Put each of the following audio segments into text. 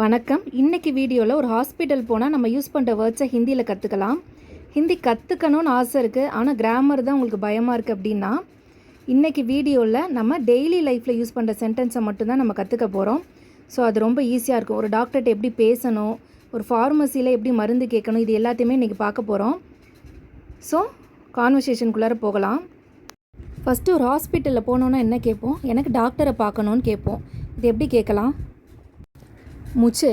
வணக்கம். இன்றைக்கி வீடியோவில் ஒரு ஹாஸ்பிட்டல் போனால் நம்ம யூஸ் பண்ணுற வேர்ட்ஸை ஹிந்தியில் கற்றுக்கலாம். ஹிந்தி கற்றுக்கணும்னு ஆசை இருக்குது, ஆனால் கிராமர் தான் உங்களுக்கு பயமாக இருக்குது அப்படின்னா, இன்றைக்கி வீடியோவில் நம்ம டெய்லி லைஃப்பில் யூஸ் பண்ணுற சென்டென்ஸை மட்டும்தான் நம்ம கற்றுக்க போகிறோம். ஸோ அது ரொம்ப ஈஸியாக இருக்கும். ஒரு டாக்டர்கிட்ட எப்படி பேசணும், ஒரு ஃபார்மசியில் எப்படி மருந்து கேட்கணும், இது எல்லாத்தையுமே இன்றைக்கி பார்க்க போகிறோம். ஸோ கான்வர்சேஷனுக்குள்ளார போகலாம். ஃபஸ்ட்டு ஒரு ஹாஸ்பிட்டலில் போனோன்னா என்ன கேட்போம்? எனக்கு டாக்டரை பார்க்கணுன்னு கேட்போம். இது எப்படி கேட்கலாம்? मुझे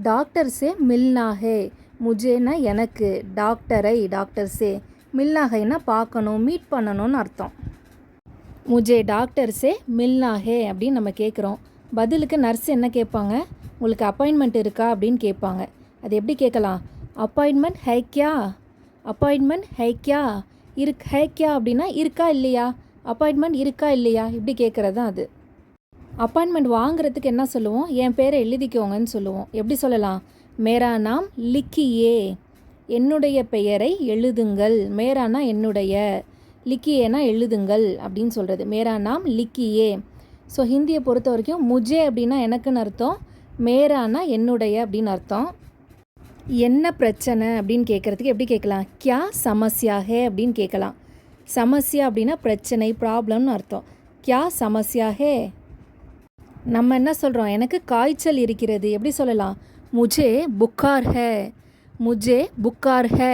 डॉक्टर से मिलना है. मुझेना எனக்கு, டாக்டரை டாக்டர் से मिलना हैना பார்க்கணும், மீட் பண்ணணும்னு அர்த்தம். मुझे டாக்டர் से मिलना है அப்படின்னு நம்ம கேட்குறோம். பதிலுக்கு நர்ஸ் என்ன கேட்பாங்க? உங்களுக்கு அப்பாயின்மெண்ட் இருக்கா அப்படின்னு கேட்பாங்க. அது எப்படி கேட்கலாம்? அப்பாயின்மெண்ட் ஹை கியா, அப்பாயின்மெண்ட் ஹை கியா, ஹை கியா அப்படின்னா இருக்கா இல்லையா, அப்பாயின்மெண்ட் இருக்கா இல்லையா இப்படி கேட்குறது தான் அது. அப்பாயின்மெண்ட் வாங்குறதுக்கு என்ன சொல்லுவோம்? என் பேரை எழுதிக்கோங்கன்னு சொல்லுவோம். எப்படி சொல்லலாம்? மேரா நாம் லிக்கியே, என்னுடைய பெயரை எழுதுங்கள். மேரானா என்னுடைய, லிக்கியேனா எழுதுங்கள் அப்படின்னு சொல்கிறது. மேரா நாம் லிக்கியே. ஸோ ஹிந்தியை பொறுத்த வரைக்கும் முஜே அப்படின்னா எனக்குன்னு அர்த்தம், மேரானா என்னுடைய அப்படின்னு அர்த்தம். என்ன பிரச்சனை அப்படின்னு கேட்குறதுக்கு எப்படி கேட்கலாம்? கியா சமஸ்யா ஹே அப்படின்னு கேட்கலாம். சமஸ்யா அப்படின்னா பிரச்சனை, ப்ராப்ளம்னு அர்த்தம். கியா சமஸ்யா ஹே. நம்ம என்ன சொல்கிறோம்? எனக்கு காய்ச்சல் இருக்கிறது. எப்படி சொல்லலாம்? முஜே புக்கார் ஹே, முஜே புக்கார் ஹே.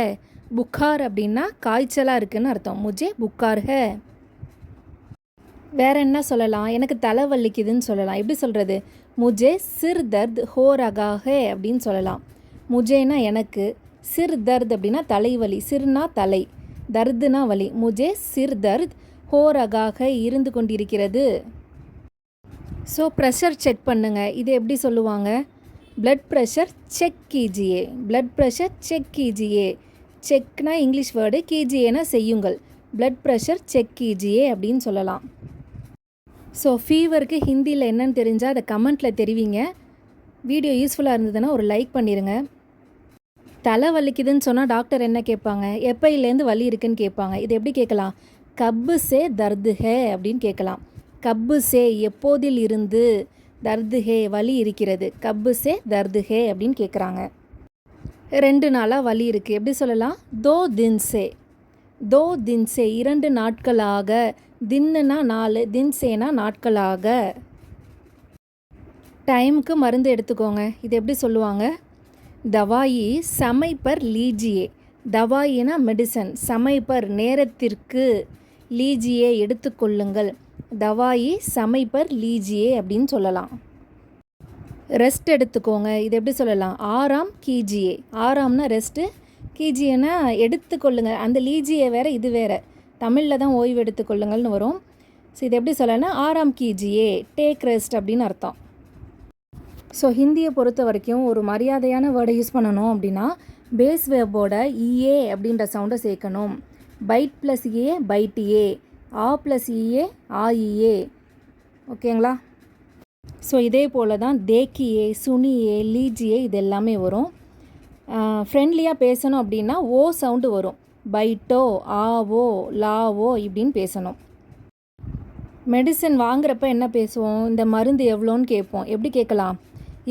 புக்கார் அப்படின்னா காய்ச்சலாக இருக்குதுன்னு அர்த்தம். முஜே புக்கார் ஹே. வேறு என்ன சொல்லலாம்? எனக்கு தலை வலிக்குதுன்னு சொல்லலாம். எப்படி சொல்கிறது? முஜே சிர் தர்த் ஹோ ரகா ஹே அப்படின்னு சொல்லலாம். முஜேனா எனக்கு, சிர் தர்த் அப்படின்னா தலைவலி, சிர்னா தலை, தர்துனா வலி. முஜே சிர் தர்த் ஹோ ரகா ஹே இருந்து கொண்டிருக்கிறது. ஸோ ப்ரெஷர் செக் பண்ணுங்கள். இது எப்படி சொல்லுவாங்க? பிளட் ப்ரெஷர் செக் கீஜியே, பிளட் ப்ரெஷர் செக் கீஜியே. செக்னா இங்கிலீஷ் வேர்டு, கீஜியேனா செய்யுங்கள். பிளட் ப்ரெஷர் செக் கீஜியே அப்படின்னு சொல்லலாம். ஸோ ஃபீவருக்கு ஹிந்தியில் என்னன்னு தெரிஞ்சால் அதை கமெண்ட்டில் தெரிவிங்க. வீடியோ யூஸ்ஃபுல்லாக இருந்ததுன்னா ஒரு லைக் பண்ணிடுங்க. தலை வலிக்குதுன்னு சொன்னால் டாக்டர் என்ன கேட்பாங்க? எப்பையிலேருந்து வலி இருக்குன்னு கேட்பாங்க. இது எப்படி கேட்கலாம்? கப்பு சே தர்து ஹே அப்படின்னு கேட்கலாம். கப்பு சே எப்போதில் இருந்து, தர்து ஹே வலி இருக்கிறது, கப்பு சே தர்து ஹே அப்படின்னு கேட்குறாங்க. 2 நாளாக வலி இருக்குது. எப்படி சொல்லலாம்? தோ தின் சே, தோ தின் சே 2 நாட்களாக, தின்னுனா 4, தின் சேனா நாட்களாக. டைமுக்கு மருந்து எடுத்துக்கோங்க. இது எப்படி சொல்லுவாங்க? தவாயி சமை பர் லீஜியே, தவாயினா மெடிசன், சமை பர் நேரத்திற்கு, லீஜியே எடுத்துக்கொள்ளுங்கள், தவாயி சமை பர் லீஜியே அப்படின்னு சொல்லலாம். ரெஸ்ட் எடுத்துக்கோங்க. இது எப்படி சொல்லலாம்? ஆராம் கீஜியே, ஆராம்னா ரெஸ்ட்டு, கீஜியேனா எடுத்துக்கொள்ளுங்க. அந்த லீஜியே வேறு, இது வேறு. தமிழில் தான் ஓய்வு எடுத்துக்கொள்ளுங்கள்னு வரும். ஸோ இது எப்படி சொல்லலாம்னா ஆராம் கீஜியே, டேக் ரெஸ்ட் அப்படின்னு அர்த்தம். ஸோ ஹிந்தியை பொறுத்த வரைக்கும் ஒரு மரியாதையான வேர்டை யூஸ் பண்ணணும் அப்படின்னா பேஸ் வேர்போட இஏ அப்படின்ற சவுண்டை சேர்க்கணும். Byte plus A பைட்டியே, ah plus இஏ ஆஇஏ. ஓகேங்களா? ஸோ இதே போல் தான் தேக்கியே, சுனியே, லீஜியே இது எல்லாமே வரும். ஃப்ரெண்ட்லியாக பேசணும் அப்படின்னா ஓ சவுண்டு வரும். பைட்டோ, ஆவோ, லாவோ இப்படின்னு பேசணும். மெடிசன் வாங்குறப்ப என்ன பேசுவோம்? இந்த மருந்து எவ்வளோன்னு கேட்போம். எப்படி கேட்கலாம்?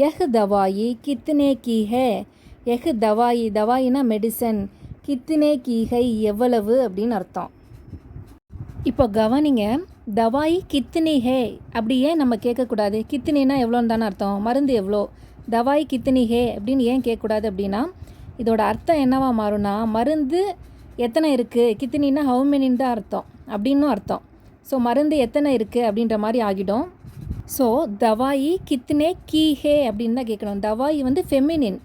எஹ் தவாயி கித்னே கீ ஹே, எஹ் தவாயி, தவாயினா மெடிசன், கித்னே கீ ஹை எவ்வளவு அப்படின்னு அர்த்தம். இப்போ கவனிங்க, தவாயி கித்னி ஹே அப்படி ஏன் நம்ம கேட்கக்கூடாது? கித்னினா எவ்வளோன்னு தானே அர்த்தம், மருந்து எவ்வளோ. தவாய் கித்னி ஹே அப்படின்னு ஏன் கேட்கக்கூடாது அப்படின்னா இதோட அர்த்தம் என்னவா மாறும்னா மருந்து எத்தனை இருக்குது, கித்னின்னா ஹவு மெனின்னு தான் அர்த்தம், அப்படின்னும் அர்த்தம். ஸோ மருந்து எத்தனை இருக்குது அப்படின்ற மாதிரி ஆகிடும். ஸோ தவாயி கித்னே கீ ஹே அப்படின்னு தான் கேட்கணும். தவாயி வந்து ஃபெமினின்.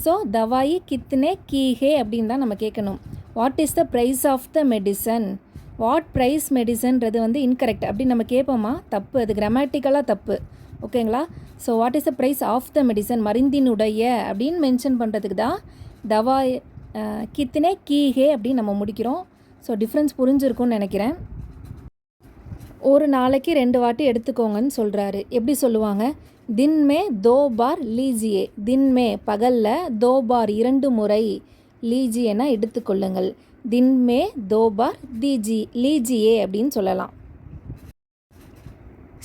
ஸோ தவாயி கித்னே கீ ஹே அப்படின்னு தான் நம்ம கேட்கணும். What is the price of the medicine, what price மெடிசன்றது வந்து இன்கரெக்ட். அப்படி நம்ம கேட்போமா? தப்பு, அது கிராமட்டிக்கலாக தப்பு. ஓகேங்களா? So what is the price of the medicine, மருந்தினுடைய அப்படின்னு மென்ஷன் பண்ணுறதுக்கு தான் தவாய் கித்னே கீ ஹே அப்படின்னு நம்ம முடிக்கிறோம். ஸோ டிஃப்ரென்ஸ் புரிஞ்சிருக்கும்னு நினைக்கிறேன். ஒரு நாளைக்கு 2 வாட்டி எடுத்துக்கோங்கன்னு சொல்கிறாரு. எப்படி சொல்லுவாங்க? தின் மே 2 பார் லீஜியே, தின் மே பகலில், 2 பார் 2 முறை, லீஜியேனா எடுத்துக்கொள்ளுங்கள், தின் மே 2 பார் லீஜியே அப்படின்னு சொல்லலாம்.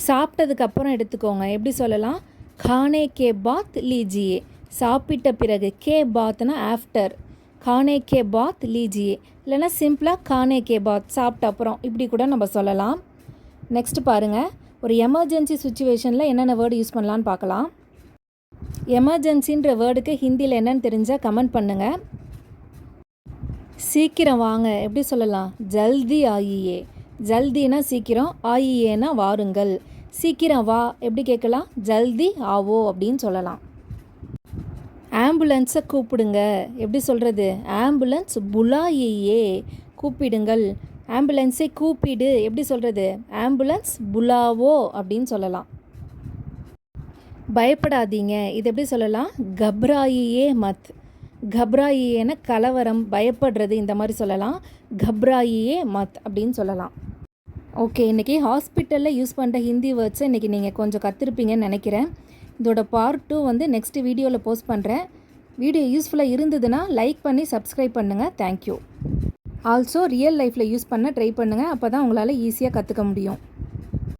சாப்பிட்டதுக்கப்புறம் எடுத்துக்கோங்க. எப்படி சொல்லலாம்? खाने के बाद लीजिए சாப்பிட்ட பிறகு கே பாத்னா ஆஃப்டர் खाने के बाद लीजिए இல்லைனா சிம்பிளாக खाने के बाद சாப்பிட்ட அப்புறம் இப்படி கூட நம்ம சொல்லலாம். நெக்ஸ்ட் பாருங்கள், ஒரு எமர்ஜென்சி சுச்சுவேஷனில் என்னென்ன வேர்டு யூஸ் பண்ணலான்னு பார்க்கலாம். எமர்ஜென்சின்ற வேர்டுக்கு ஹிந்தியில் என்னென்னு தெரிஞ்சால் கமெண்ட் பண்ணுங்கள். சீக்கிரம் வாங்க எப்படி சொல்லலாம்? ஜல்தி ஆயியே. ஜல்தினா சீக்கிரம், ஆயியேனா வாருங்கள். சீக்கிரம் வா எப்படி கேட்கலாம்? ஜல்தி ஆவோ அப்படின்னு சொல்லலாம். ஆம்புலன்ஸை கூப்பிடுங்க எப்படி சொல்கிறது? ஆம்புலன்ஸ் புலாயியே, கூப்பிடுங்கள். ஆம்புலன்ஸை கூப்பிடு எப்படி சொல்கிறது? ஆம்புலன்ஸ் புலாவோ அப்படின்னு சொல்லலாம். பயப்படாதீங்க இது எப்படி சொல்லலாம்? கப்ராயியே மத். கப்ராயியேன கலவரம், பயப்படுறது இந்த மாதிரி சொல்லலாம். கப்ராயியே மத் அப்படின்னு சொல்லலாம். ஓகே, இன்றைக்கி ஹாஸ்பிட்டலில் யூஸ் பண்ணுற ஹிந்தி வேர்ட்ஸை இன்றைக்கி நீங்கள் கொஞ்சம் கற்றுருப்பீங்கன்னு நினைக்கிறேன். இதோட பார்ட் 2 வந்து நெக்ஸ்ட் வீடியோவில் போஸ்ட் பண்ணுறேன். வீடியோ யூஸ்ஃபுல்லாக இருந்ததுன்னா லைக் பண்ணி சப்ஸ்கிரைப் பண்ணுங்கள். தேங்க்யூ. ஆல்சோ ரியல் லைஃப்பில் யூஸ் பண்ண ட்ரை பண்ணுங்கள், அப்போ தான் உங்களால் ஈஸியாக கற்றுக்க முடியும்.